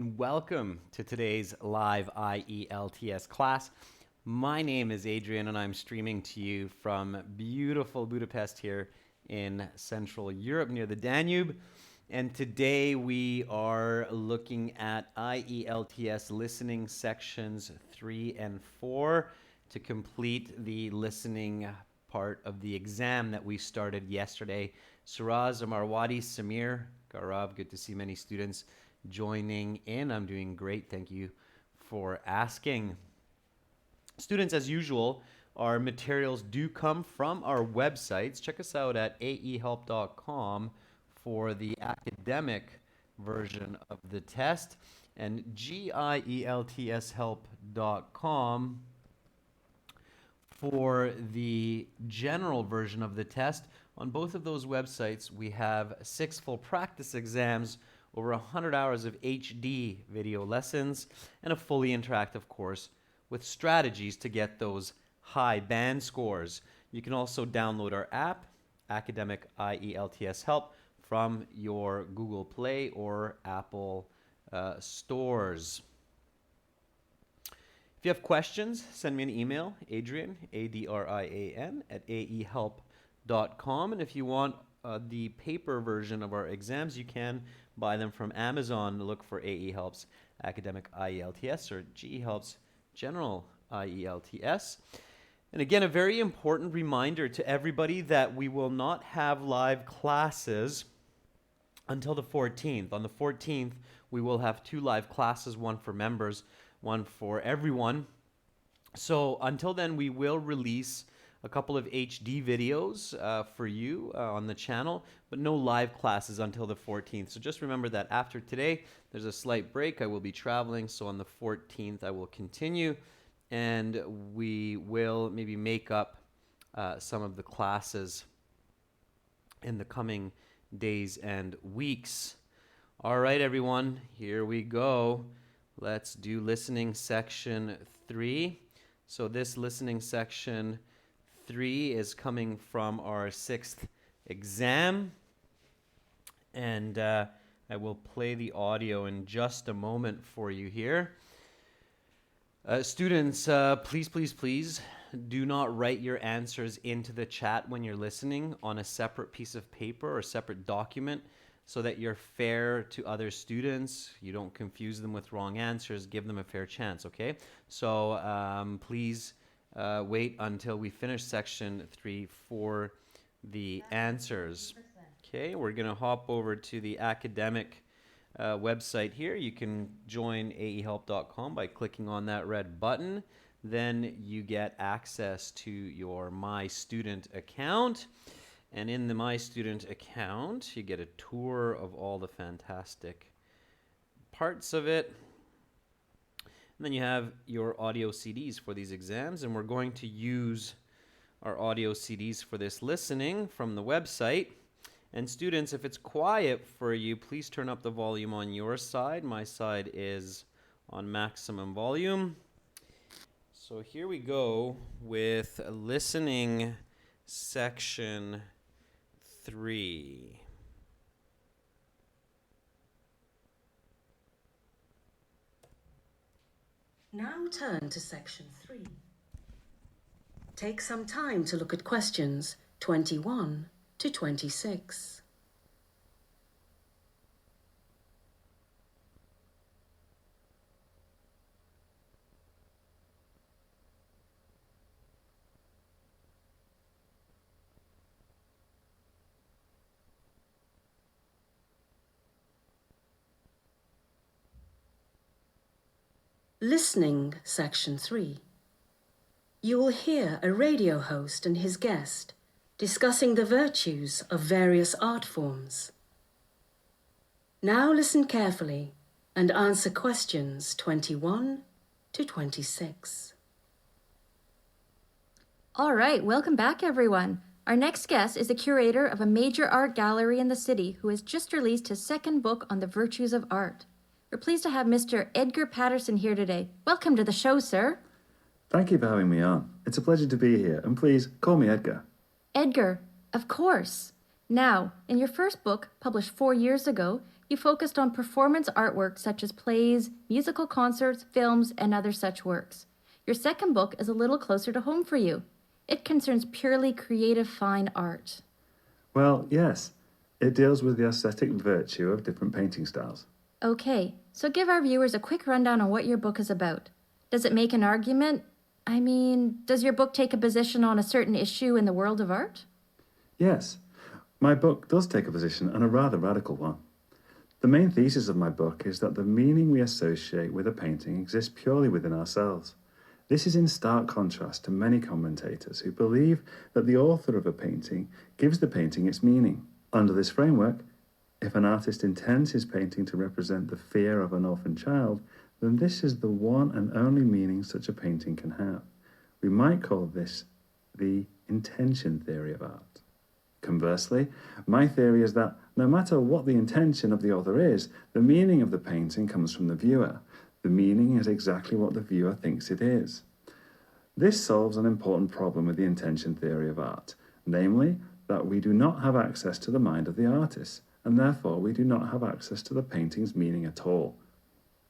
Welcome to today's live IELTS class. My name is Adrian and I'm streaming to you from beautiful Budapest here in Central Europe near the Danube. And today we are looking at IELTS listening sections 3 and 4 to complete the listening part of the exam that we started yesterday. Suraz, Amarwadi, Samir, Gaurav, good to see many students joining in. I'm doing great. Thank you for asking. Students, as usual, our materials do come from our websites. Check us out at aehelp.com for the academic version of the test and gieltshelp.com for the general version of the test. On both of those websites, we have 6 full practice exams, over 100 hours of HD video lessons, and a fully interactive course with strategies to get those high band scores. You can also download our app, Academic IELTS Help, from your Google Play or Apple stores. If you have questions, send me an email, Adrian, Adrian, at aehelp.com. And if you want the paper version of our exams, you can buy them from Amazon. Look for AE Helps Academic IELTS or GE Helps General IELTS. And again, a very important reminder to everybody that we will not have live classes until the 14th. On the 14th, we will have 2 live classes, one for members, one for everyone. So until then, we will release a couple of HD videos for you on the channel, but no live classes until the 14th. So just remember that after today, there's a slight break. I will be traveling, so on the 14th, I will continue, and we will maybe make up some of the classes in the coming days and weeks. All right, everyone, here we go. Let's do listening section 3. So this listening section 3 is coming from our 6th exam, and I will play the audio in just a moment for you here. Students, please do not write your answers into the chat when you're listening on a separate piece of paper or separate document, so that you're fair to other students. You don't confuse them with wrong answers. Give them a fair chance, okay? So please wait until we finish section 3 for the answers. Okay, we're going to hop over to the academic website here. You can join aehelp.com by clicking on that red button. Then you get access to your My Student account. And in the My Student account, you get a tour of all the fantastic parts of it. And then you have your audio CDs for these exams, and we're going to use our audio CDs for this listening from the website. And students, if it's quiet for you, please turn up the volume on your side. My side is on maximum volume. So here we go with listening section 3. Now turn to section 3. Take some time to look at questions 21 to 26. Listening section 3. You will hear a radio host and his guest discussing the virtues of various art forms. Now listen carefully and answer questions 21 to 26. All right, welcome back, everyone. Our next guest is the curator of a major art gallery in the city who has just released his 2nd book on the virtues of art. We're pleased to have Mr. Edgar Patterson here today. Welcome to the show, sir. Thank you for having me on. It's a pleasure to be here, and please call me Edgar. Edgar, of course. Now, in your first book, published 4 years ago, you focused on performance artwork such as plays, musical concerts, films, and other such works. Your second book is a little closer to home for you. It concerns purely creative fine art. Well, yes. It deals with the aesthetic virtue of different painting styles. Okay, so give our viewers a quick rundown on what your book is about. Does it make an argument? I mean, does your book take a position on a certain issue in the world of art? Yes, my book does take a position, and a rather radical one. The main thesis of my book is that the meaning we associate with a painting exists purely within ourselves. This is in stark contrast to many commentators who believe that the author of a painting gives the painting its meaning. Under this framework, if an artist intends his painting to represent the fear of an orphan child, then this is the one and only meaning such a painting can have. We might call this the intention theory of art. Conversely, my theory is that no matter what the intention of the author is, the meaning of the painting comes from the viewer. The meaning is exactly what the viewer thinks it is. This solves an important problem with the intention theory of art, namely that we do not have access to the mind of the artist, and therefore we do not have access to the painting's meaning at all.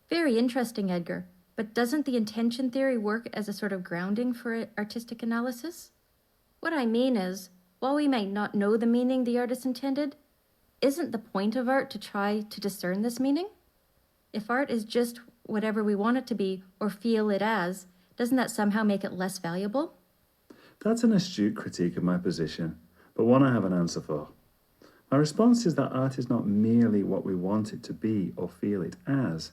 Very interesting, Edgar. But doesn't the intention theory work as a sort of grounding for artistic analysis? What I mean is, while we might not know the meaning the artist intended, isn't the point of art to try to discern this meaning? If art is just whatever we want it to be or feel it as, doesn't that somehow make it less valuable? That's an astute critique of my position, but one I have an answer for. My response is that art is not merely what we want it to be or feel it as.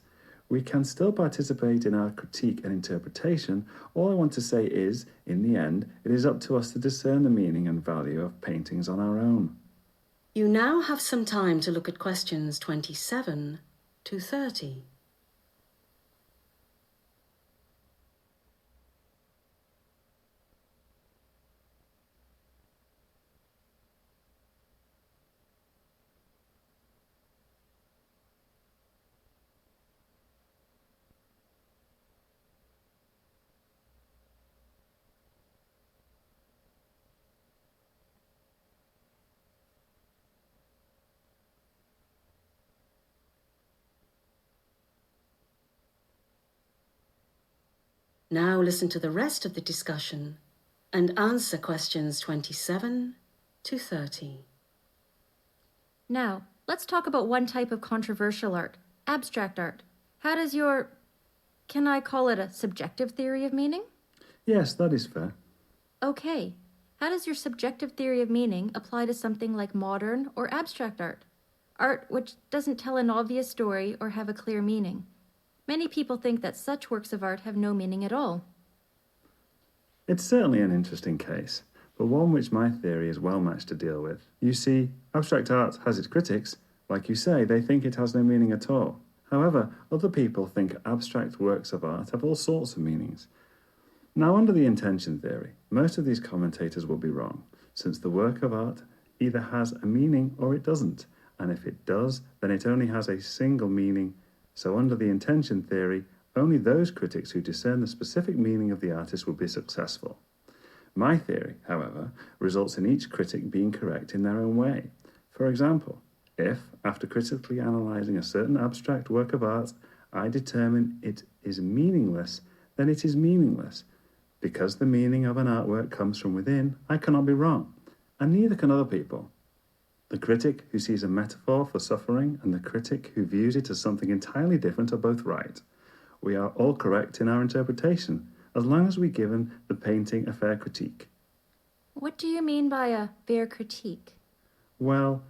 We can still participate in our critique and interpretation. All I want to say is, in the end, it is up to us to discern the meaning and value of paintings on our own. You now have some time to look at questions 27 to 30. Now listen to the rest of the discussion and answer questions 27 to 30. Now, let's talk about one type of controversial art, abstract art. How does can I call it a subjective theory of meaning? Yes, that is fair. Okay. How does your subjective theory of meaning apply to something like modern or abstract art? Art which doesn't tell an obvious story or have a clear meaning. Many people think that such works of art have no meaning at all. It's certainly an interesting case, but one which my theory is well matched to deal with. You see, abstract art has its critics. Like you say, they think it has no meaning at all. However, other people think abstract works of art have all sorts of meanings. Now, under the intention theory, most of these commentators will be wrong, since the work of art either has a meaning or it doesn't, and if it does, then it only has a single meaning. So under the intention theory, only those critics who discern the specific meaning of the artist will be successful. My theory, however, results in each critic being correct in their own way. For example, if, after critically analysing a certain abstract work of art, I determine it is meaningless, then it is meaningless. Because the meaning of an artwork comes from within, I cannot be wrong, and neither can other people. The critic who sees a metaphor for suffering and the critic who views it as something entirely different are both right. We are all correct in our interpretation, as long as we given the painting a fair critique. What do you mean by a fair critique? Well,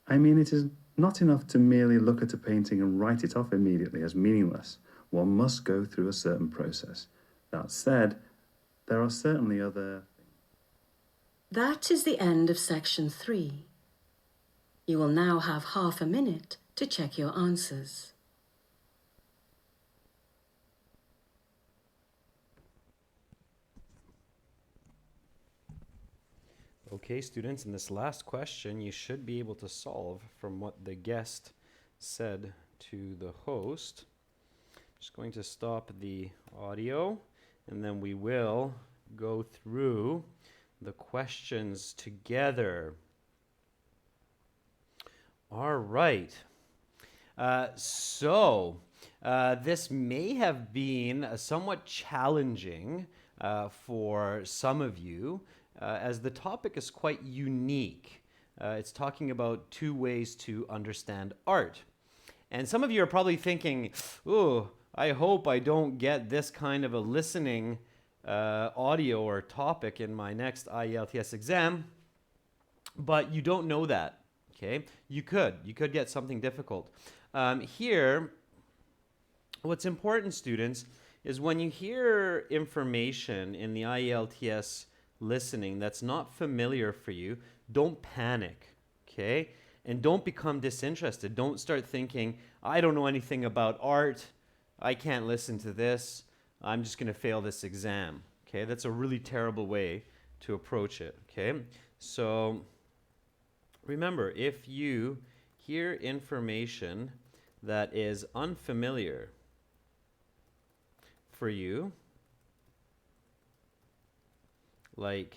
I mean it is not enough to merely look at a painting and write it off immediately as meaningless. One must go through a certain process. That said, there are certainly other... That is the end of section 3. You will now have half a minute to check your answers. Okay, students, in this last question, you should be able to solve from what the guest said to the host. Just going to stop the audio, and then we will go through the questions together. All right. This may have been somewhat challenging for some of you, as the topic is quite unique. It's talking about two ways to understand art. And some of you are probably thinking, ooh, I hope I don't get this kind of a listening audio or topic in my next IELTS exam. But you don't know that, okay? You could get something difficult. Here, what's important, students, is when you hear information in the IELTS listening that's not familiar for you, don't panic, okay? And don't become disinterested. Don't start thinking, I don't know anything about art. I can't listen to this. I'm just going to fail this exam, okay? That's a really terrible way to approach it, okay? So remember, if you hear information that is unfamiliar for you, like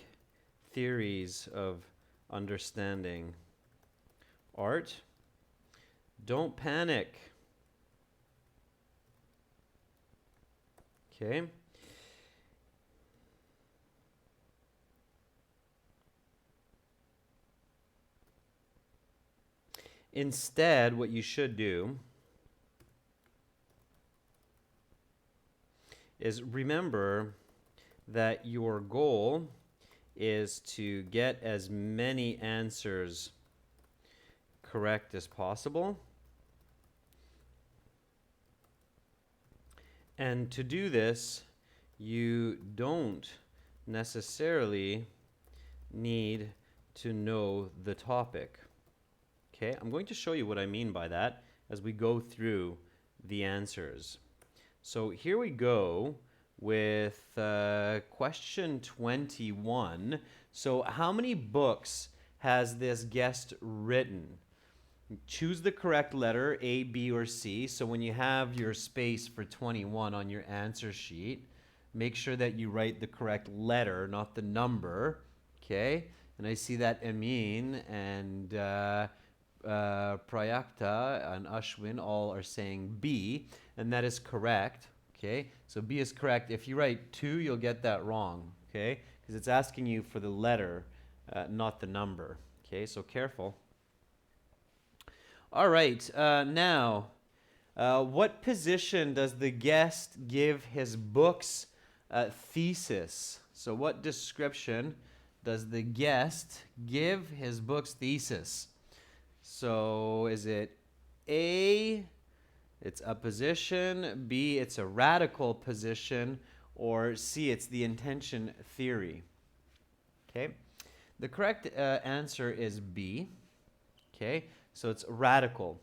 theories of understanding art, don't panic. Okay? Instead, what you should do is remember that your goal is to get as many answers correct as possible. And to do this, you don't necessarily need to know the topic. Okay, I'm going to show you what I mean by that as we go through the answers. So here we go with question 21. So how many books has this guest written? Choose the correct letter, A, B, or C. So when you have your space for 21 on your answer sheet, make sure that you write the correct letter, not the number. Okay? And I see that Amin and Prayakta and Ashwin all are saying B, and that is correct. Okay? So B is correct. If you write 2, you'll get that wrong. Okay? Because it's asking you for the letter, not the number. Okay? So careful. All right, now, what position does the guest give his book's thesis? So what description does the guest give his book's thesis? So is it A, it's a position, B, it's a radical position, or C, it's the intention theory? Okay, the correct answer is B. Okay, so it's radical.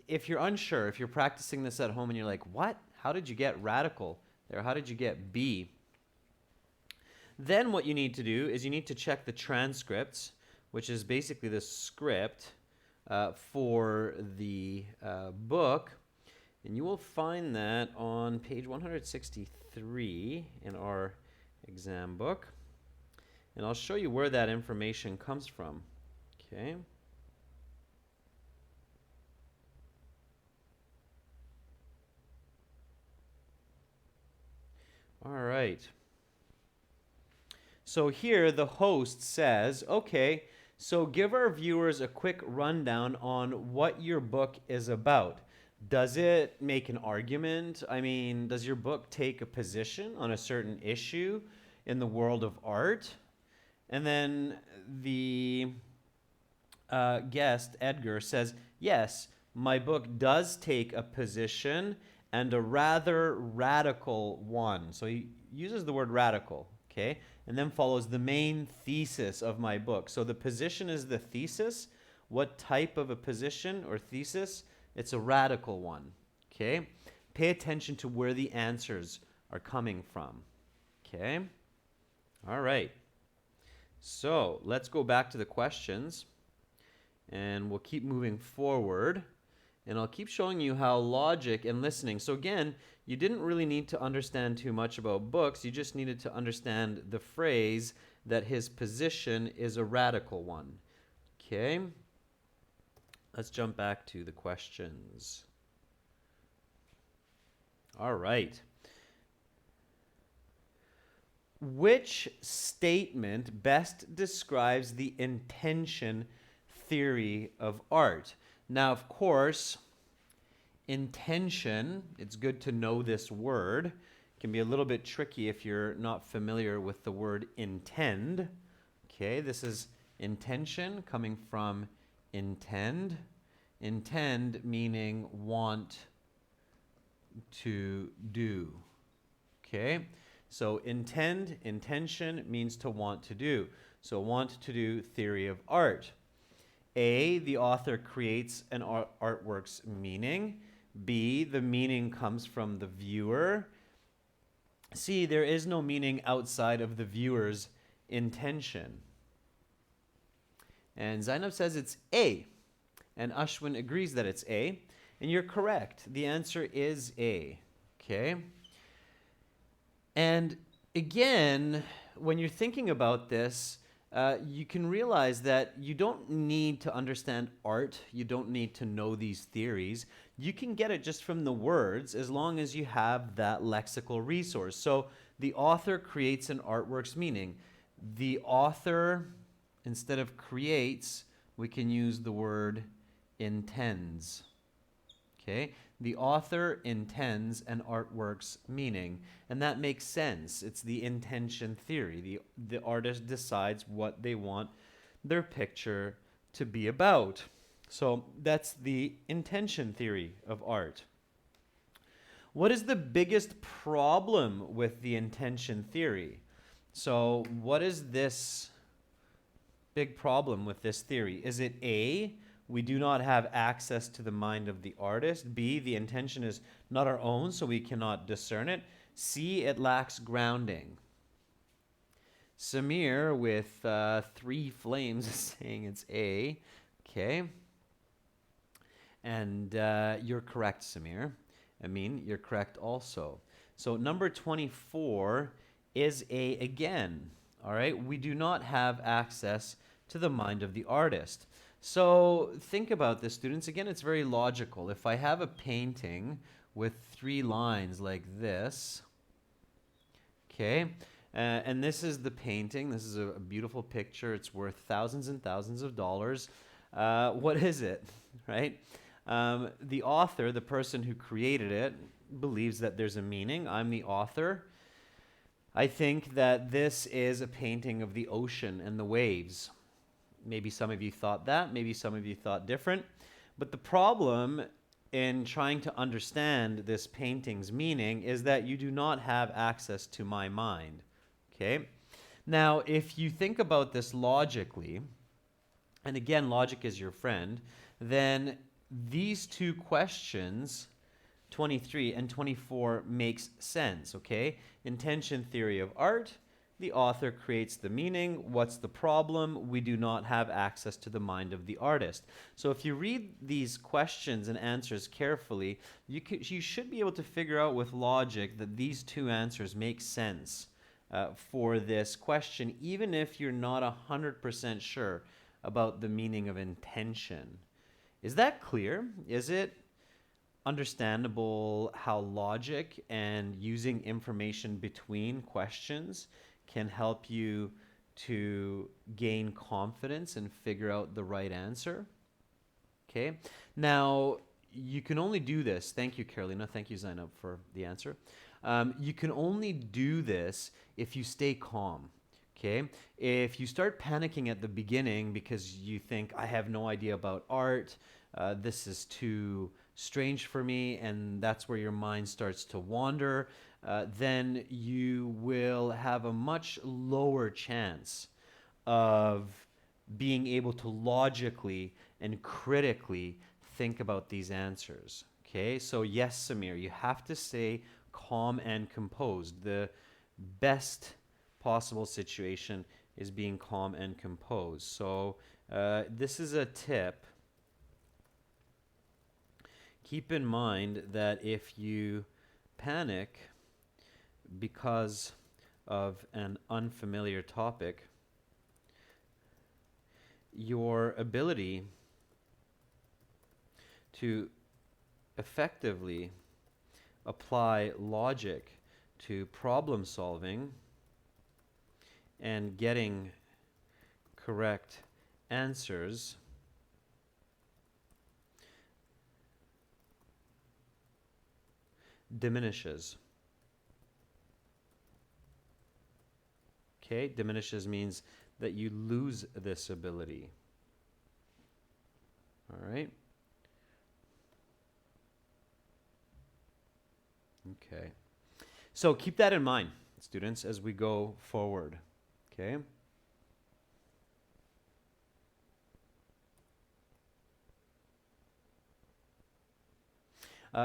If you're unsure, if you're practicing this at home and you're like, what? How did you get radical there? How did you get B? Then what you need to do is you need to check the transcripts, which is basically the script for the book. And you will find that on page 163 in our exam book. And I'll show you where that information comes from. Okay. All right. So here the host says, okay, so give our viewers a quick rundown on what your book is about. Does it make an argument? I mean, does your book take a position on a certain issue in the world of art? And then the guest, Edgar, says, yes, my book does take a position and a rather radical one. So he uses the word radical, okay? And then follows the main thesis of my book. So the position is the thesis. What type of a position or thesis? It's a radical one, okay? Pay attention to where the answers are coming from, okay? All right. So let's go back to the questions, and we'll keep moving forward. And I'll keep showing you how logic and listening. So again, you didn't really need to understand too much about books. You just needed to understand the phrase that his position is a radical one. Okay? Let's jump back to the questions. All right. Which statement best describes the intention theory of art? Now, of course, intention, it's good to know this word. It can be a little bit tricky if you're not familiar with the word intend. Okay, this is intention coming from intend. Intend meaning want to do. Okay, so intention means to want to do. So want to do theory of art. A, the author creates an artwork's meaning. B, the meaning comes from the viewer. C, there is no meaning outside of the viewer's intention. And Zainab says it's A. And Ashwin agrees that it's A. And you're correct. The answer is A. Okay? And again, when you're thinking about this, you can realize that you don't need to understand art. You don't need to know these theories. You can get it just from the words as long as you have that lexical resource. So the author creates an artwork's meaning. The author, instead of creates, we can use the word intends. Okay? The author intends an artwork's meaning, and that makes sense. It's the intention theory. The artist decides what they want their picture to be about. So that's the intention theory of art. What is the biggest problem with the intention theory? So what is this big problem with this theory? Is it A, we do not have access to the mind of the artist? B, the intention is not our own, so we cannot discern it? C, it lacks grounding. Samir with 3 flames is saying it's A. Okay. And you're correct, Samir. Amin, you're correct also. So number 24 is A again. All right. We do not have access to the mind of the artist. So think about this, students. Again, it's very logical. If I have a painting with 3 lines like this, okay, and this is the painting. This is a beautiful picture. It's worth thousands and thousands of dollars. What is it, right? The author, the person who created it, believes that there's a meaning. I'm the author. I think that this is a painting of the ocean and the waves. Maybe some of you thought that, maybe some of you thought different. But the problem in trying to understand this painting's meaning is that you do not have access to my mind. Okay? Now, if you think about this logically, and again, logic is your friend, then these 2 questions, 23 and 24, makes sense, okay? Intention theory of art. The author creates the meaning. What's the problem? We do not have access to the mind of the artist. So if you read these questions and answers carefully, you should be able to figure out with logic that these 2 answers make sense for this question, even if you're not 100% sure about the meaning of intention. Is that clear? Is it understandable how logic and using information between questions can help you to gain confidence and figure out the right answer? Okay. Now, you can only do this. Thank you, Carolina. Thank you, Zainab, for the answer. You can only do this if you stay calm. Okay. If you start panicking at the beginning because you think, I have no idea about art, this is too strange for me, and that's where your mind starts to wander, then you will have a much lower chance of being able to logically and critically think about these answers. Okay, so yes, Samir, you have to stay calm and composed. The best possible situation is being calm and composed. So this is a tip. Keep in mind that if you panic because of an unfamiliar topic, your ability to effectively apply logic to problem solving and getting correct answers diminishes. Okay, diminishes means that you lose this ability. All right. Okay. So keep that in mind, students, as we go forward. Okay.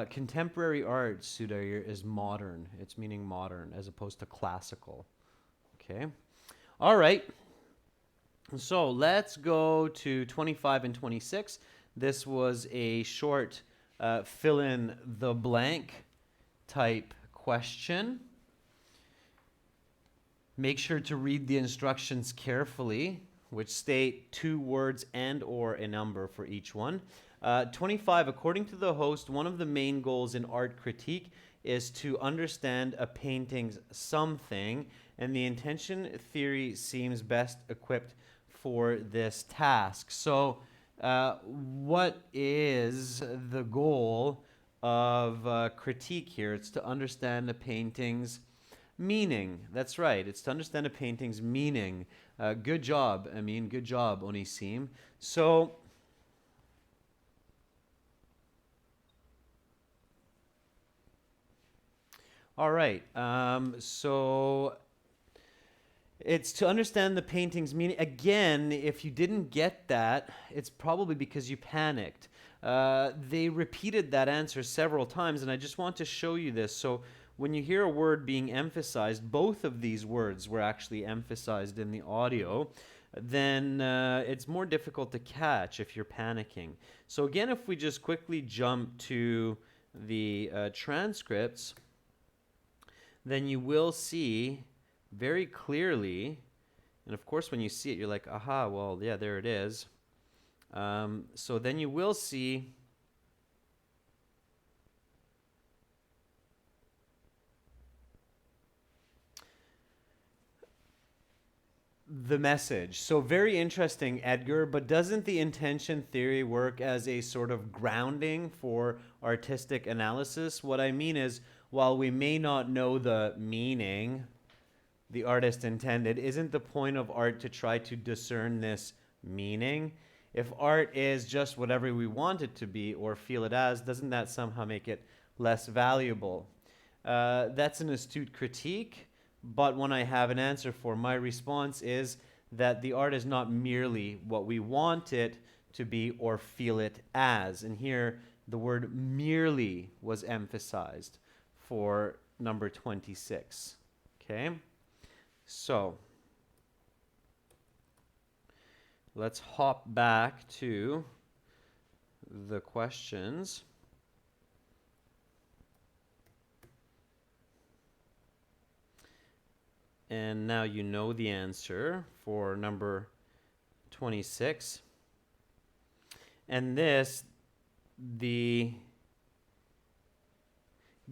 Contemporary art, Sudhir, is modern. It's meaning modern as opposed to classical. Okay. All right. So let's go to 25 and 26. This was a short fill in the blank type question. Make sure to read the instructions carefully, which state 2 words and or a number for each one. 25, according to the host, one of the main goals in art critique is to understand a painting's something, and the intention theory seems best equipped for this task. So, what is the goal of critique here? It's to understand a painting's meaning. That's right. It's to understand a painting's meaning. Good job, Amin. Good job, Onisim. So, all right. So it's to understand the painting's meaning. Again, if you didn't get that, it's probably because you panicked. They repeated that answer several times, and I just want to show you this. So when you hear a word being emphasized, both of these words were actually emphasized in the audio, then it's more difficult to catch if you're panicking. So again, if we just quickly jump to the transcripts, then you will see very clearly, and of course when you see it, you're like, aha, well, yeah, there it is. So then you will see the message. So very interesting, Edgar, but doesn't the intention theory work as a sort of grounding for artistic analysis? What I mean is, while we may not know the meaning the artist intended, isn't the point of art to try to discern this meaning? If art is just whatever we want it to be or feel it as, doesn't that somehow make it less valuable? That's an astute critique, but when I have an answer for, my response is that the art is not merely what we want it to be or feel it as. And here, the word merely was emphasized for number 26. Okay? So, let's hop back to the questions. And now you know the answer for number 26. And this, the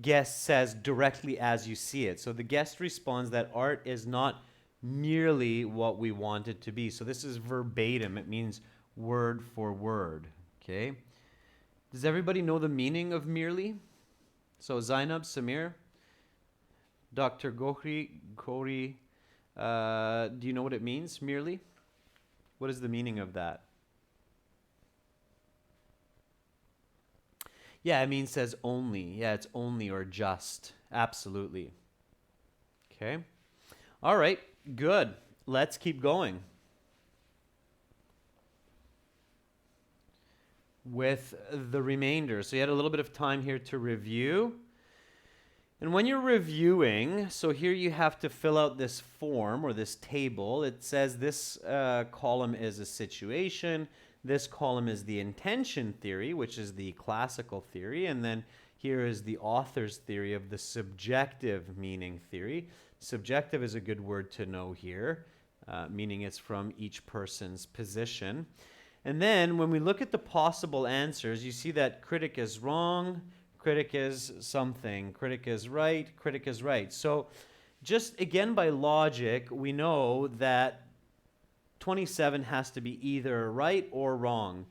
guest says directly as you see it. So the guest responds that art is not merely what we want it to be. So this is verbatim. It means word for word. Okay? Does everybody know the meaning of merely? So Zainab, Samir, Dr. Khori, do you know what it means, merely? What is the meaning of that? Yeah, it means says only. Yeah, it's only or just. Absolutely. Okay. All right, good. Let's keep going with the remainder. So you had a little bit of time here to review. And when you're reviewing, so here you have to fill out this form or this table. It says this column is a situation. This column is the intention theory, which is the classical theory. And then here is the author's theory of the subjective meaning theory. Subjective is a good word to know here, meaning it's from each person's position. And then when we look at the possible answers, you see that critic is wrong, critic is something, critic is right, critic is right. So just again by logic, we know that 27 has to be either right or wrong.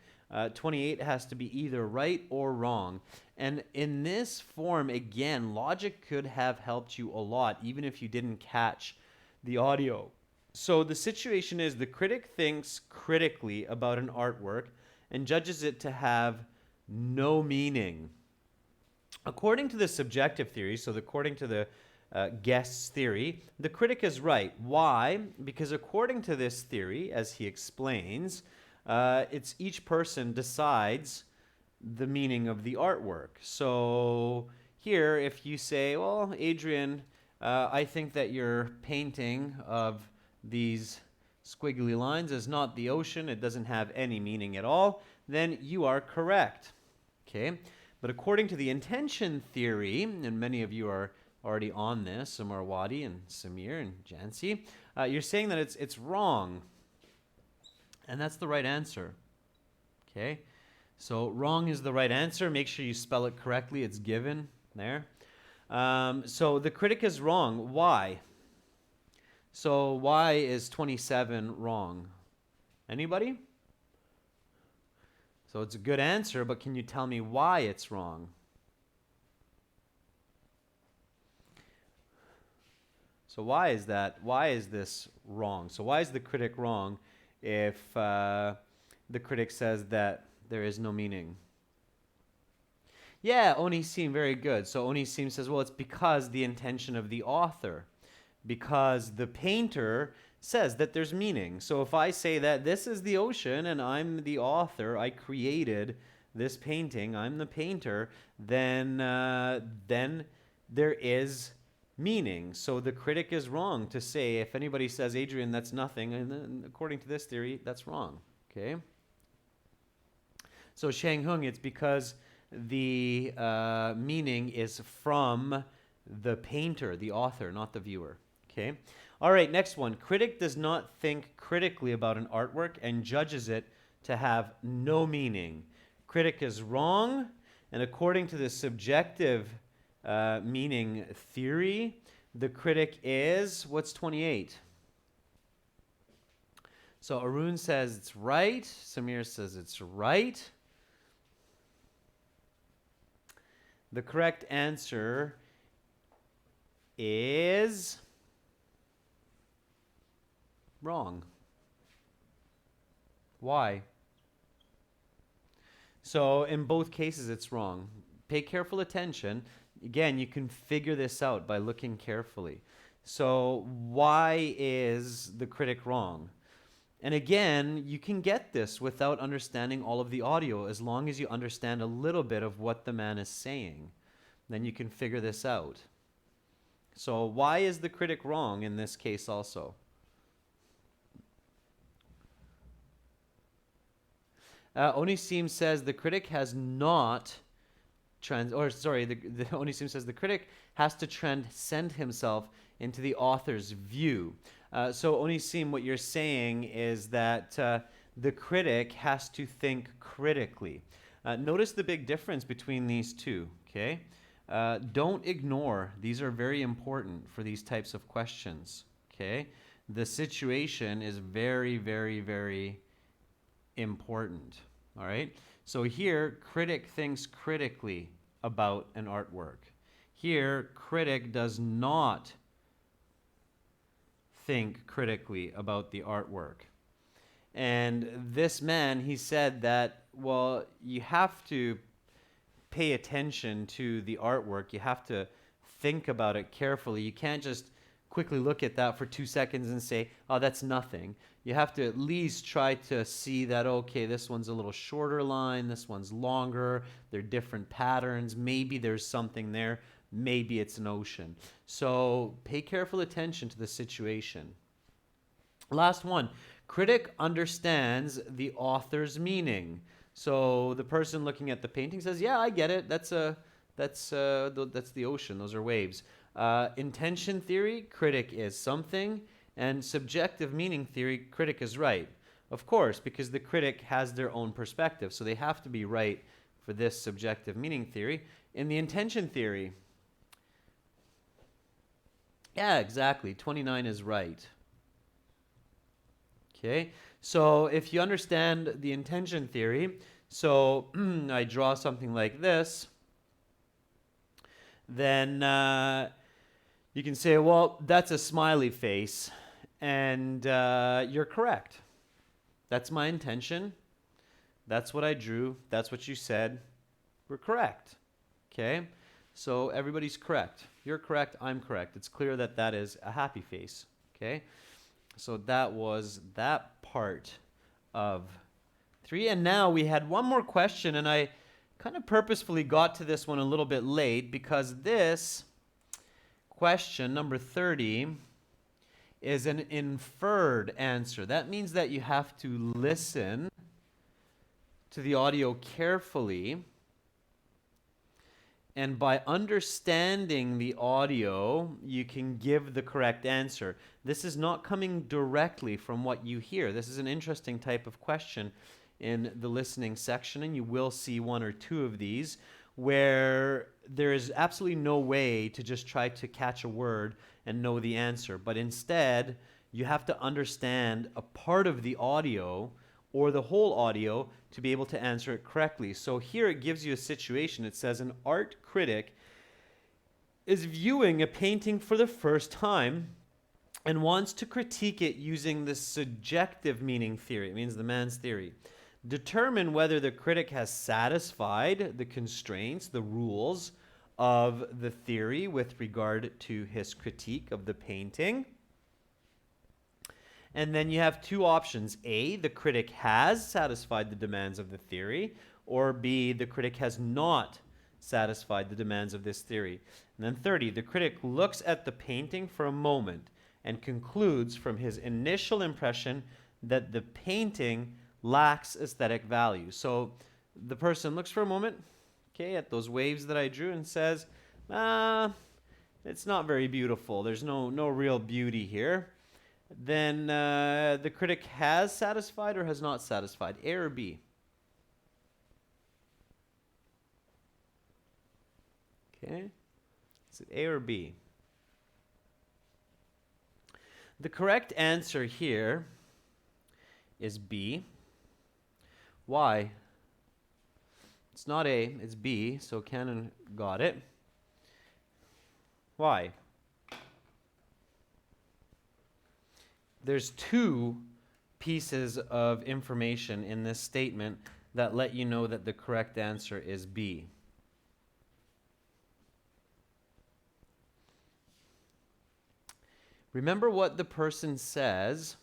28 has to be either right or wrong. And in this form, again, logic could have helped you a lot, even if you didn't catch the audio. So the situation is the critic thinks critically about an artwork and judges it to have no meaning. According to the subjective theory, so according to the guest's theory, the critic is right. Why? Because according to this theory, as he explains, it's each person decides the meaning of the artwork. So here, if you say, well, Adrian, I think that your painting of these squiggly lines is not the ocean, it doesn't have any meaning at all, then you are correct. Okay? But according to the intention theory, and many of you are already on this, Amarwadi and Samir and Jansi, you're saying that it's wrong. And that's the right answer. Okay? So wrong is the right answer. Make sure you spell it correctly. It's given there. So the critic is wrong. Why? So why is 27 wrong? Anybody? So it's a good answer, but can you tell me why it's wrong? So why is that? Why is this wrong? So why is the critic wrong if the critic says that there is no meaning? Yeah, Onisim, very good. So Onisim says, well, it's because the intention of the author. Because the painter says that there's meaning. So if I say that this is the ocean and I'm the author, I created this painting, I'm the painter, then there is meaning. So the critic is wrong to say, if anybody says, Adrian, that's nothing, and then according to this theory, that's wrong. Okay? So Shang Hung, it's because the meaning is from the painter, the author, not the viewer. Okay? All right, next one. Critic does not think critically about an artwork and judges it to have no meaning. Critic is wrong, and according to the subjective meaning theory, the critic is, what's 28? So Arun says it's right. Samir says it's right. The correct answer is wrong. Why? So in both cases, it's wrong. Pay careful attention. Again, you can figure this out by looking carefully. So why is the critic wrong? And again, you can get this without understanding all of the audio, as long as you understand a little bit of what the man is saying. Then you can figure this out. So why is the critic wrong in this case also? Onisim says the critic has not Onisim says the critic has to transcend himself into the author's view. So Onisim, what you're saying is that the critic has to think critically. Notice the big difference between these two, okay? Don't ignore. These are very important for these types of questions, okay? The situation is very, very, very important, all right? So here, critic thinks critically about an artwork. Here, critic does not think critically about the artwork. And this man, he said that, well, you have to pay attention to the artwork. You have to think about it carefully. You can't just quickly look at that for 2 seconds and say, oh, that's nothing. You have to at least try to see that, okay, this one's a little shorter line, this one's longer, they're different patterns, maybe there's something there, maybe it's an ocean. So pay careful attention to the situation. Last one, critic understands the author's meaning. So the person looking at the painting says, yeah, I get it, that's the ocean, those are waves. Intention theory, critic is something, and subjective meaning theory, critic is right. Of course, because the critic has their own perspective, so they have to be right for this subjective meaning theory. In the intention theory, yeah, exactly, 29 is right. Okay, so if you understand the intention theory, so I draw something like this, then you can say, well, that's a smiley face, and you're correct. That's my intention. That's what I drew. That's what you said. We're correct. Okay? So everybody's correct. You're correct. I'm correct. It's clear that that is a happy face. Okay? So that was that part of 3. And now we had one more question, and I kind of purposefully got to this one a little bit late because this question, number 30, is an inferred answer. That means that you have to listen to the audio carefully, and by understanding the audio, you can give the correct answer. This is not coming directly from what you hear. This is an interesting type of question in the listening section, and you will see 1 or 2 of these where there is absolutely no way to just try to catch a word and know the answer, but instead you have to understand a part of the audio or the whole audio to be able to answer it correctly. So here it gives you a situation. It says an art critic is viewing a painting for the first time and wants to critique it using the subjective meaning theory. It means the man's theory. Determine whether the critic has satisfied the constraints, the rules of the theory with regard to his critique of the painting. And then you have 2 options. A, the critic has satisfied the demands of the theory, or B, the critic has not satisfied the demands of this theory. And then 30, the critic looks at the painting for a moment and concludes from his initial impression that the painting lacks aesthetic value. So the person looks for a moment, okay, at those waves that I drew and says, it's not very beautiful. There's no real beauty here. Then the critic has satisfied or has not satisfied? A or B? Okay. Is it A or B? The correct answer here is B. Why? It's not A, it's B, so Canon got it. Why? There's 2 pieces of information in this statement that let you know that the correct answer is B. Remember what the person says.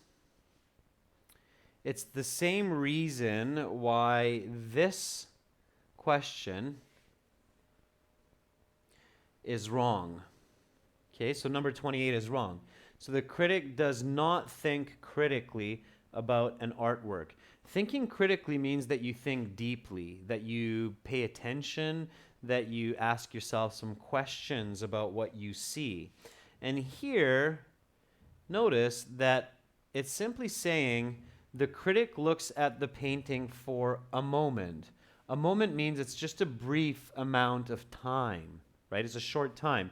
It's the same reason why this question is wrong. Okay, so number 28 is wrong. So the critic does not think critically about an artwork. Thinking critically means that you think deeply, that you pay attention, that you ask yourself some questions about what you see. And here, notice that it's simply saying the critic looks at the painting for a moment. A moment means it's just a brief amount of time, right? It's a short time.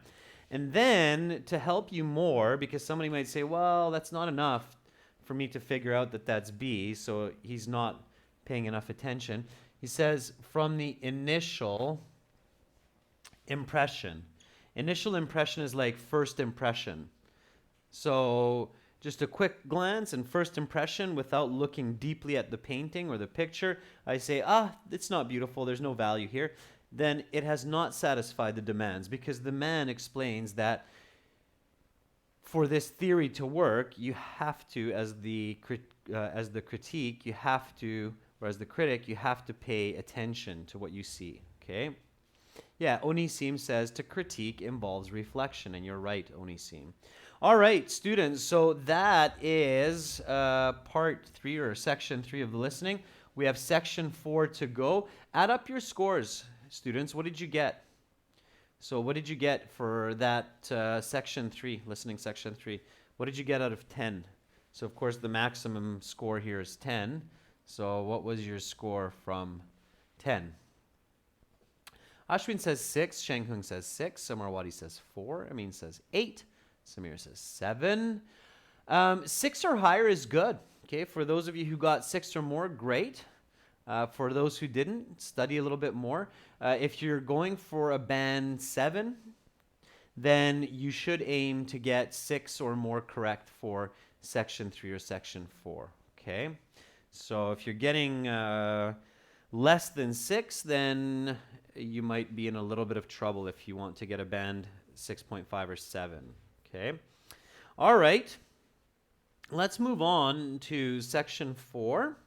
And then to help you more, because somebody might say, well, that's not enough for me to figure out that that's B, so he's not paying enough attention. He says, from the initial impression. Initial impression is like first impression. So just a quick glance and first impression without looking deeply at the painting or the picture, I say, it's not beautiful, there's no value here. Then it has not satisfied the demands, because the man explains that for this theory to work, you have to, as the critique, you have to, or as the critic, you have to pay attention to what you see, okay? Yeah, Onisim says to critique involves reflection, and you're right, Onisim. All right, students, so that is part 3 or section 3 of the listening. We have section 4 to go. Add up your scores, students. What did you get? So what did you get for that section 3, listening section 3? What did you get out of 10? So of course the maximum score here is 10. So what was your score from 10? Ashwin says 6, Shanghung says 6, Samarwadi says 4, Amin says 8, Samir says 7. 6 or higher is good. Okay, for those of you who got 6 or more, great. For those who didn't, study a little bit more. If you're going for a band 7, then you should aim to get 6 or more correct for section 3 or section 4. Okay, so if you're getting less than 6, then you might be in a little bit of trouble if you want to get a band 6.5 or 7. Okay, all right. Let's move on to section 4.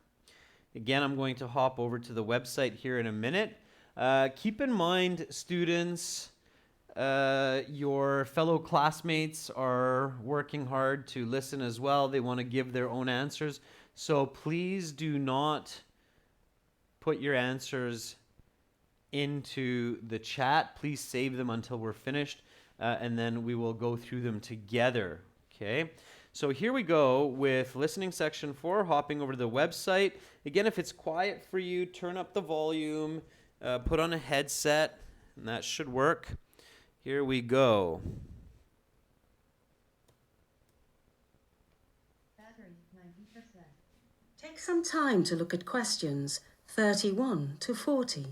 Again, I'm going to hop over to the website here in a minute. Keep in mind, students, your fellow classmates are working hard to listen as well. They want to give their own answers. So please do not put your answers into the chat. Please save them until we're finished, and then we will go through them together. Okay? So here we go with listening section 4, hopping over to the website. Again, if it's quiet for you, turn up the volume, put on a headset, and that should work. Here we go. Battery 90%. Take some time to look at questions 31 to 40.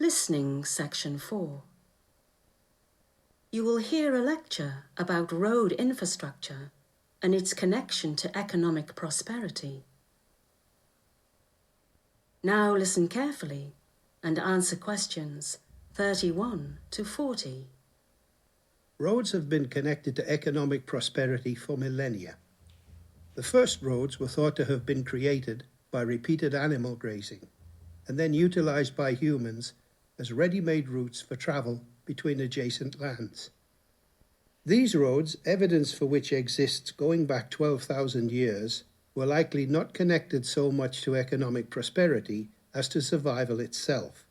Listening section 4. You will hear a lecture about road infrastructure and its connection to economic prosperity. Now listen carefully and answer questions 31 to 40. Roads have been connected to economic prosperity for millennia. The first roads were thought to have been created by repeated animal grazing and then utilized by humans as ready-made routes for travel between adjacent lands. These roads, evidence for which exists going back 12,000 years, were likely not connected so much to economic prosperity as to survival itself.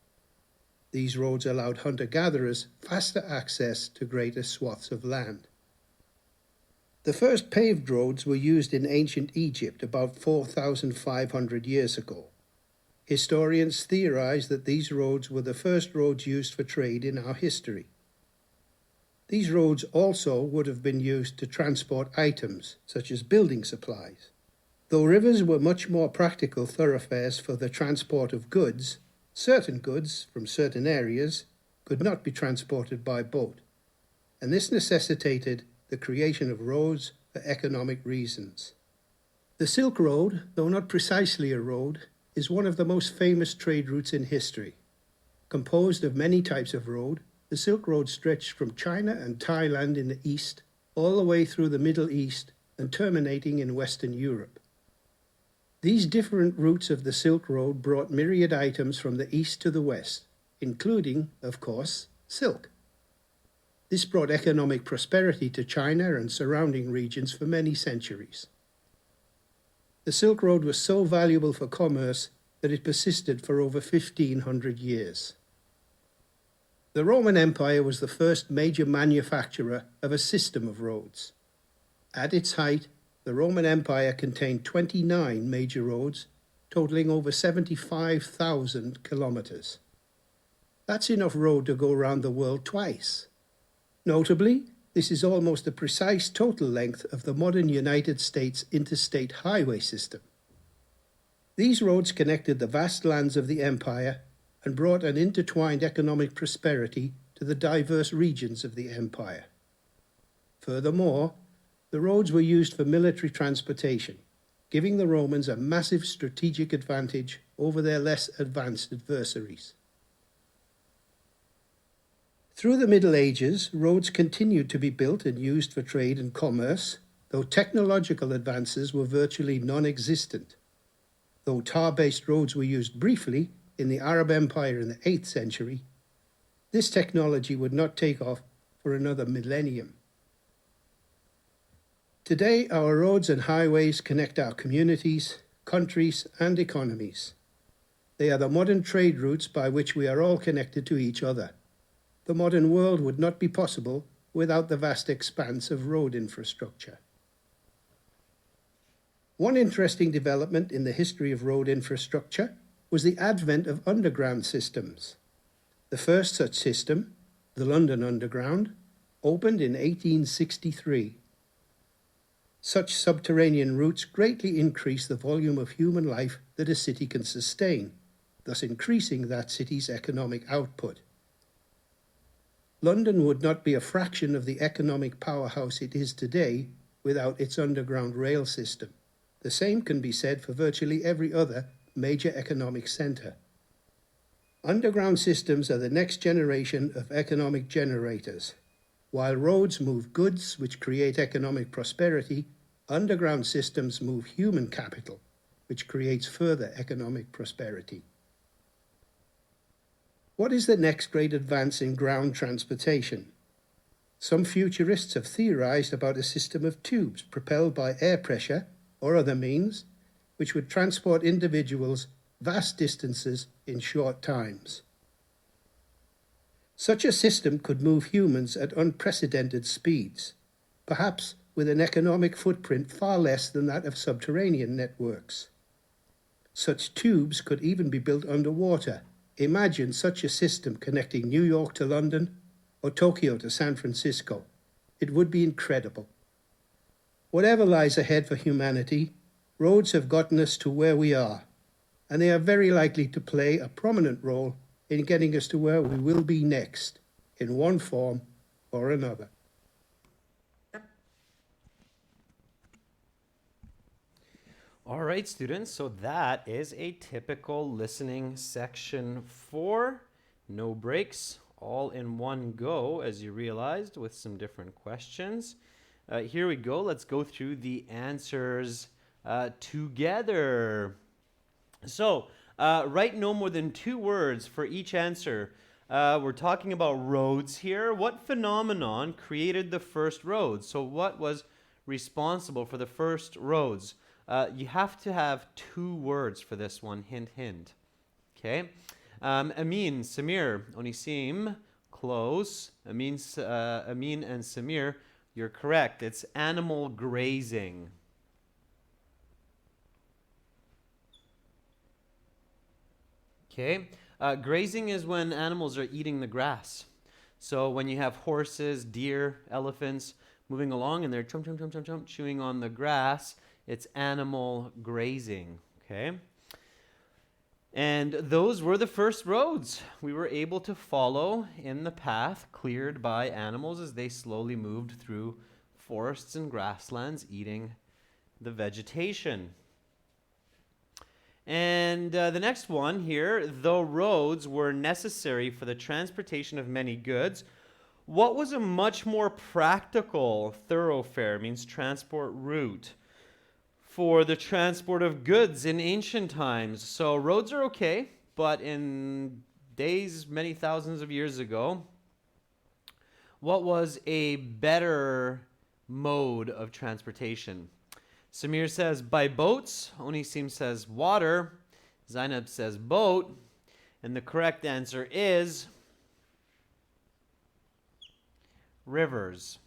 These roads allowed hunter-gatherers faster access to greater swaths of land. The first paved roads were used in ancient Egypt about 4,500 years ago. Historians theorize that these roads were the first roads used for trade in our history. These roads also would have been used to transport items, such as building supplies. Though rivers were much more practical thoroughfares for the transport of goods, certain goods from certain areas could not be transported by boat, and this necessitated the creation of roads for economic reasons. The Silk Road, though not precisely a road, is one of the most famous trade routes in history. Composed of many types of road, the Silk Road stretched from China and Thailand in the east, all the way through the Middle East and terminating in Western Europe. These different routes of the Silk Road brought myriad items from the east to the west, including, of course, silk. This brought economic prosperity to China and surrounding regions for many centuries. The Silk Road was so valuable for commerce that it persisted for over 1,500 years. The Roman Empire was the first major manufacturer of a system of roads. At its height, the Roman Empire contained 29 major roads, totaling over 75,000 kilometers. That's enough road to go around the world twice. Notably, this is almost the precise total length of the modern United States interstate highway system. These roads connected the vast lands of the empire and brought an intertwined economic prosperity to the diverse regions of the empire. Furthermore, the roads were used for military transportation, giving the Romans a massive strategic advantage over their less advanced adversaries. Through the Middle Ages, roads continued to be built and used for trade and commerce, though technological advances were virtually non-existent. Though tar-based roads were used briefly in the Arab Empire in the 8th century, This technology would not take off for another millennium. Today, our roads and highways connect our communities, countries, and economies. They are the modern trade routes by which we are all connected to each other. The modern world would not be possible without the vast expanse of road infrastructure. One interesting development in the history of road infrastructure was the advent of underground systems. The first such system, the London Underground, opened in 1863. Such subterranean routes greatly increase the volume of human life that a city can sustain, thus increasing that city's economic output. London would not be a fraction of the economic powerhouse it is today without its underground rail system. The same can be said for virtually every other major economic centre. Underground systems are the next generation of economic generators. While roads move goods which create economic prosperity, underground systems move human capital, which creates further economic prosperity. What is the next great advance in ground transportation? Some futurists have theorized about a system of tubes propelled by air pressure or other means, which would transport individuals vast distances in short times. Such a system could move humans at unprecedented speeds, perhaps with an economic footprint far less than that of subterranean networks. Such tubes could even be built underwater. Imagine such a system connecting New York to London or Tokyo to San Francisco. It would be incredible. Whatever lies ahead for humanity, roads have gotten us to where we are, and they are very likely to play a prominent role in getting us to where we will be next, in one form or another. All right, students, so that is a typical listening section 4. No breaks, all in one go, as you realized, with some different questions. Here we go. Let's go through the answers together. So, write no more than 2 words for each answer. We're talking about roads here. What phenomenon created the first roads? So what was responsible for the first roads? You have to have 2 words for this one. Hint, hint. Okay. Amin, Samir, Onisim, close. Amin and Samir, you're correct. It's animal grazing. Okay. Grazing is when animals are eating the grass. So when you have horses, deer, elephants moving along and they're chewing on the grass, it's animal grazing. Okay. And those were the first roads we were able to follow in the path cleared by animals as they slowly moved through forests and grasslands, eating the vegetation. And the next one here, though roads were necessary for the transportation of many goods, what was a much more practical thoroughfare, means transport route, for the transport of goods in ancient times? So roads are okay, but in days many thousands of years ago, what was a better mode of transportation? Samir says by boats. Onisim says water. Zainab says boat. And the correct answer is rivers.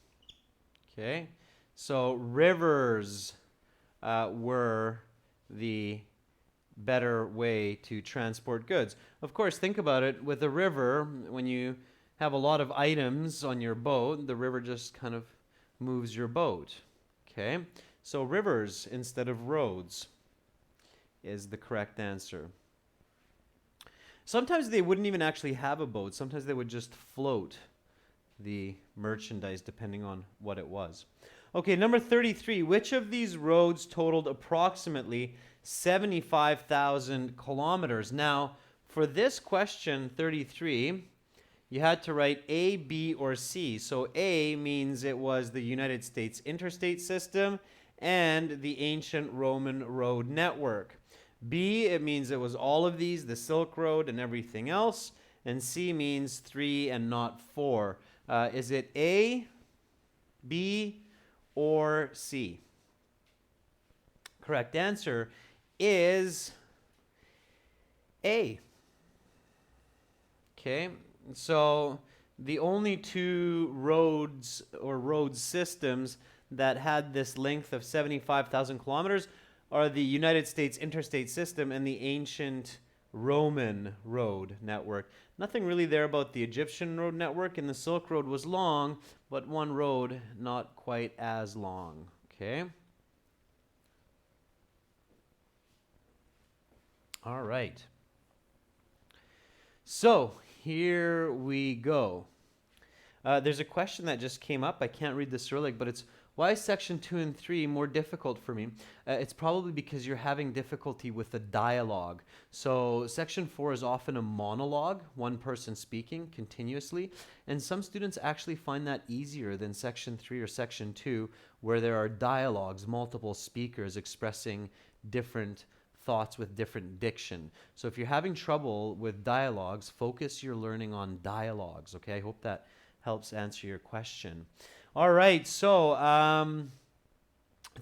Okay, so rivers were the better way to transport goods. Of course, think about it. With a river, when you have a lot of items on your boat, the river just kind of moves your boat. Okay, so rivers instead of roads is the correct answer. Sometimes they wouldn't even actually have a boat. Sometimes they would just float the merchandise depending on what it was. Okay, number 33. Which of these roads totaled approximately 75,000 kilometers? Now, for this question, 33, you had to write A, B, or C. So A means it was the United States interstate system and the ancient Roman road network. B, it means it was all of these, the Silk Road and everything else. and C means 3 and not 4. Is it A, B, or C? Correct answer is A. Okay, so the only two roads or road systems that had this length of 75,000 kilometers are the United States interstate system and the ancient Roman road network. Nothing really there about the Egyptian road network, and the Silk Road was long, but one road not quite as long. Okay. All right. So here we go. There's a question that just came up. I can't read the Cyrillic, but it's why is section 2 and 3 more difficult for me? It's probably because you're having difficulty with the dialogue. So section 4 is often a monologue, one person speaking continuously, and some students actually find that easier than section 3 or section 2, where there are dialogues, multiple speakers expressing different thoughts with different diction. So if you're having trouble with dialogues, focus your learning on dialogues, okay? I hope that helps answer your question. All right, so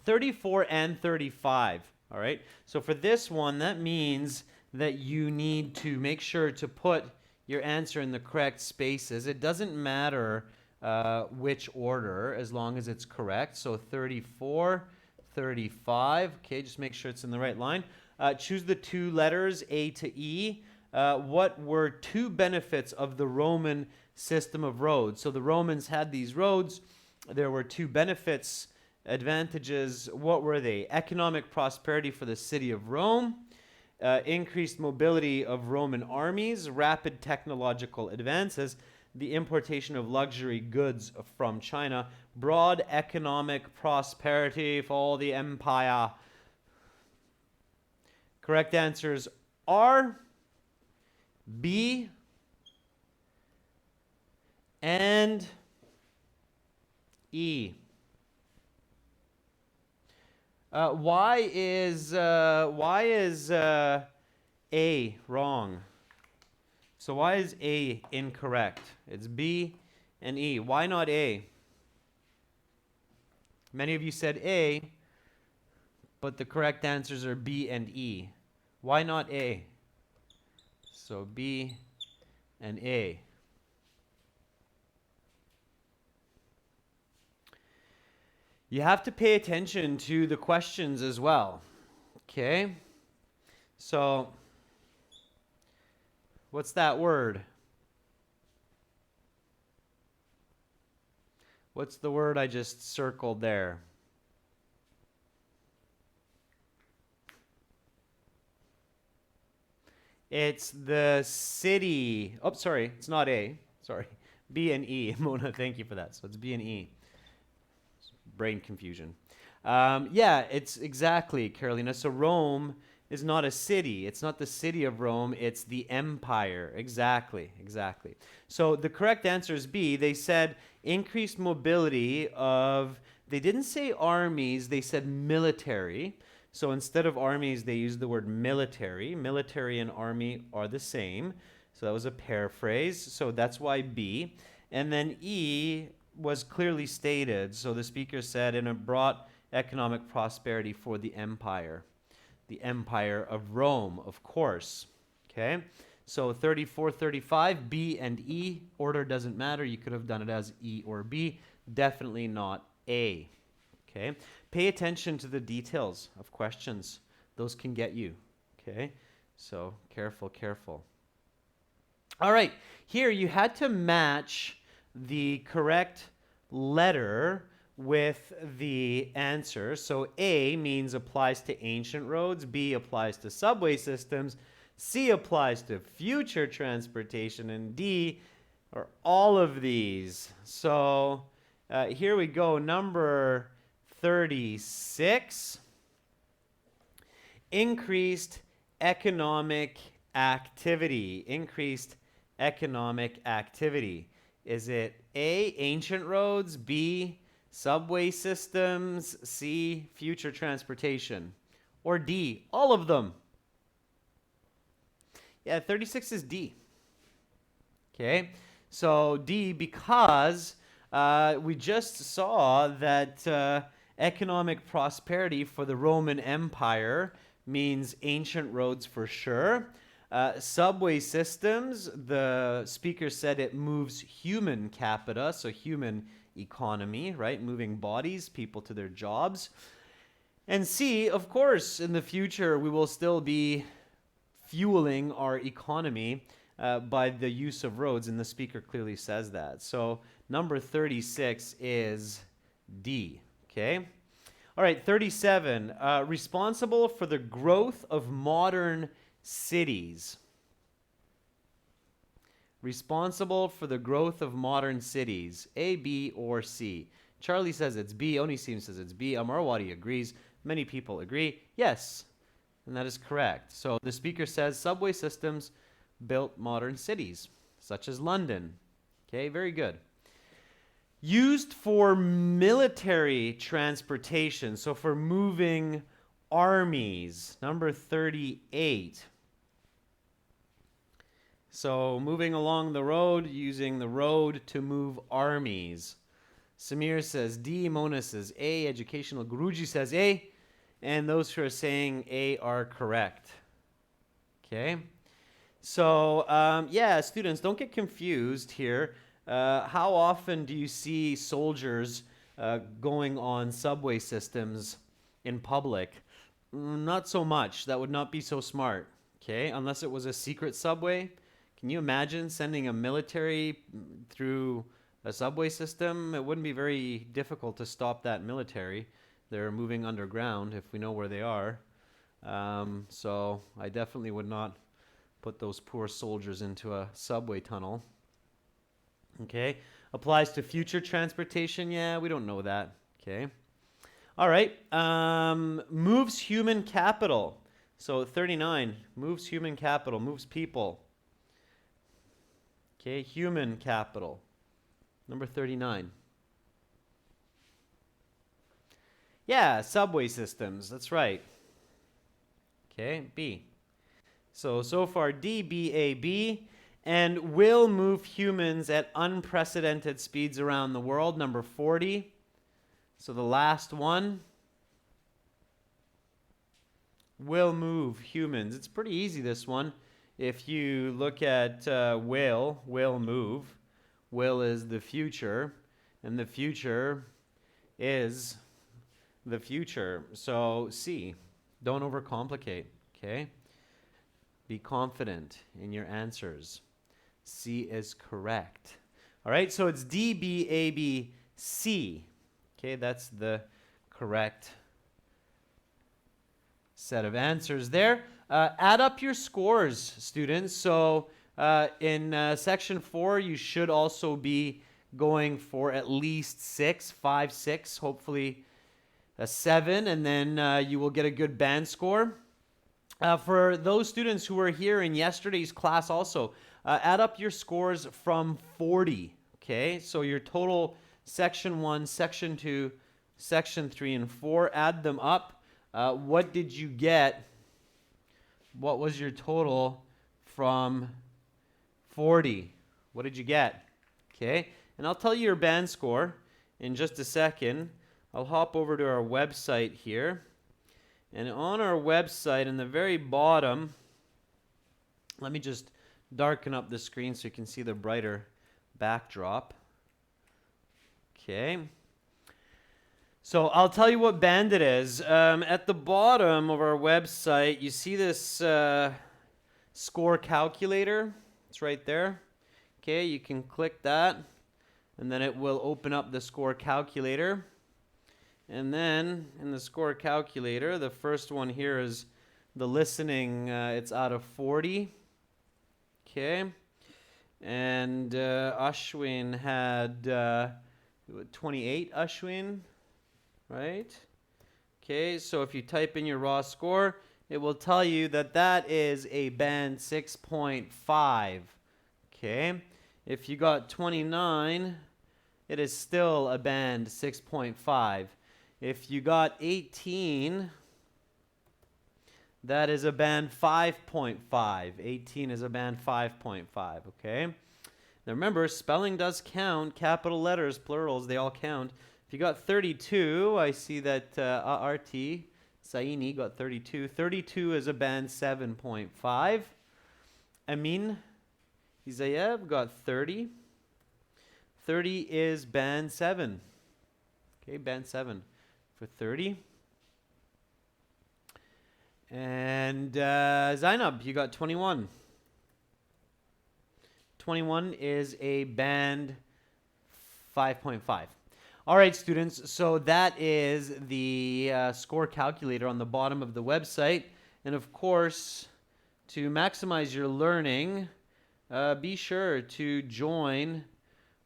34 and 35, all right? So for this one, that means that you need to make sure to put your answer in the correct spaces. It doesn't matter which order, as long as it's correct. So 34, 35, okay, just make sure it's in the right line. Choose the two letters, A to E. What were two benefits of the Roman system of roads? So the Romans had these roads. There were two benefits, advantages. What were they? Economic prosperity for the city of Rome, increased mobility of Roman armies, rapid technological advances, the importation of luxury goods from China, broad economic prosperity for the empire. Correct answers are B and E. Why is A wrong? So why is A incorrect? It's B and E. Why not A? Many of you said A, but the correct answers are B and E. Why not A? So B and A. You have to pay attention to the questions as well. Okay? So, what's that word? What's the word I just circled there? It's the city. Oh, sorry, it's not A. Sorry. B and E. Mona, thank you for that. So it's B and E. Brain confusion. Yeah, it's exactly, Carolina. So Rome is not a city. It's not the city of Rome. It's the empire. Exactly, exactly. So the correct answer is B. They said increased mobility of, they didn't say armies, they said military. So instead of armies, they used the word military. Military and army are the same. So that was a paraphrase. So that's why B. And then E was clearly stated. So the speaker said, and it brought economic prosperity for the empire of Rome, of course. Okay, so 34, 35, B and E. Order doesn't matter. You could have done it as E or B. Definitely not A. Okay, pay attention to the details of questions. Those can get you. Okay, so careful, careful. All right, here you had to match the correct letter with the answer. So A means applies to ancient roads, B applies to subway systems, C applies to future transportation, and D are all of these. So here we go, number 36. Increased economic activity. Increased economic activity. Is it A, ancient roads, B, subway systems, C, future transportation, or D, all of them? Yeah, 36 is D. Okay, so D, because we just saw that economic prosperity for the Roman Empire means ancient roads for sure. Subway systems, the speaker said it moves human capita, so human economy, right? Moving bodies, people to their jobs. And C, of course, in the future, we will still be fueling our economy by the use of roads, and the speaker clearly says that. So number 36 is D, okay? All right, 37, responsible for the growth of modern cities. Responsible for the growth of modern cities, A, B, or C. Charlie says it's B, Onisim says it's B, Amarwadi agrees, many people agree, yes, and that is correct. So the speaker says subway systems built modern cities, such as London. Okay, very good. Used for military transportation, so for moving armies, number 38. So moving along the road, using the road to move armies. Samir says D, Mona says A, Educational Guruji says A, and those who are saying A are correct. Okay? So, yeah, students, don't get confused here. How often do you see soldiers going on subway systems in public? Not so much. That would not be so smart, okay? Unless it was a secret subway. Can you imagine sending a military through a subway system? It wouldn't be very difficult to stop that military. They're moving underground if we know where they are. So I definitely would not put those poor soldiers into a subway tunnel. Okay, applies to future transportation. Yeah, we don't know that. Okay. All right. Moves human capital. So 39 moves human capital, moves people. Okay, human capital. Number 39. Yeah, subway systems. That's right. Okay, B. So far D, B, A, B. And will move humans at unprecedented speeds around the world. Number 40. So the last one. Will move humans. It's pretty easy, this one. If you look at will move. Will is the future. And the future is the future. So C. Don't overcomplicate. Okay? Be confident in your answers. C is correct. All right, so it's D, B, A, B, C. Okay, that's the correct set of answers there. Add up your scores, students. So in section 4, you should also be going for at least 6, 5, 6, hopefully a 7, and then you will get a good band score. For those students who were here in yesterday's class also, add up your scores from 40, okay? So your total section 1, section 2, section 3, and 4, add them up. What did you get? What was your total from 40? What did you get? Okay, and I'll tell you your band score in just a second. I'll hop over to our website here. And on our website, in the very bottom, let me just darken up the screen so you can see the brighter backdrop. Okay. So I'll tell you what band it is. At the bottom of our website, you see this score calculator. It's right there. Okay, you can click that, and then it will open up the score calculator. And then in the score calculator, the first one here is the listening. It's out of 40. Okay. And Ashwin had 28, Ashwin, right? Okay, so if you type in your raw score, it will tell you that that is a band 6.5. Okay. If you got 29, it is still a band 6.5. If you got 18, that is a band 5.5. 18 is a band 5.5, okay? Now remember, spelling does count. Capital letters, plurals, they all count. If you got 32, I see that RT Saini got 32. 32 is a band 7.5. Amin Isayev got 30. 30 is band 7. Okay, band 7 for 30. And Zainab, you got 21. 21 is a band 5.5. All right, students, so that is the score calculator on the bottom of the website. And of course, to maximize your learning, be sure to join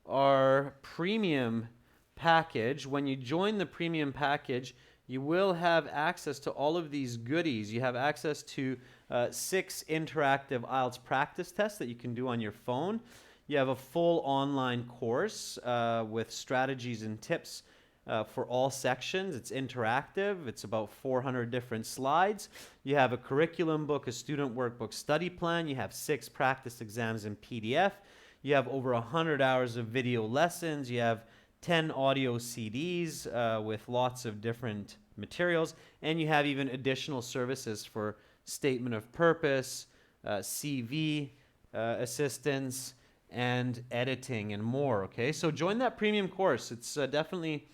our premium package. When you join the premium package, you will have access to all of these goodies. You have access to 6 interactive IELTS practice tests that you can do on your phone. You have a full online course with strategies and tips for all sections. It's interactive. It's about 400 different slides. You have a curriculum book, a student workbook study plan. You have 6 practice exams in PDF. You have over 100 hours of video lessons. You have 10 audio CDs with lots of different materials. And you have even additional services for statement of purpose, CV assistance, and editing and more. Okay, so join that premium course. It's definitely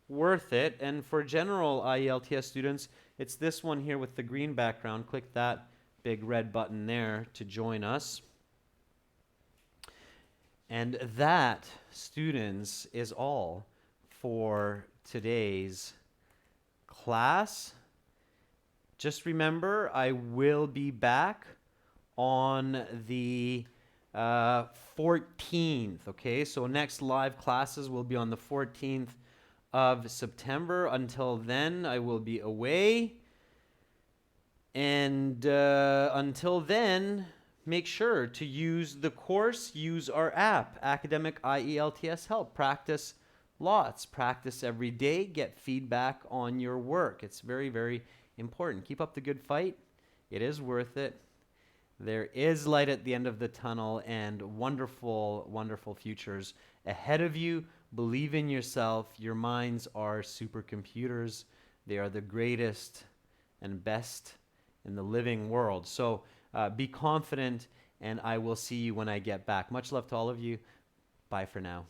worth it. And for general IELTS students, it's this one here with the green background. Click that big red button there to join us. And that, students, is all for today's class. Just remember, I will be back on the 14th, okay? So next live classes will be on the 14th of September. Until then, I will be away. And until then, make sure to use the course, use our app, Academic IELTS Help. Practice lots, practice every day, get feedback on your work. It's very, very important. Keep up the good fight. It is worth it. There is light at the end of the tunnel and wonderful, wonderful futures ahead of you. Believe in yourself. Your minds are supercomputers. They are the greatest and best in the living world. So be confident, and I will see you when I get back. Much love to all of you. Bye for now.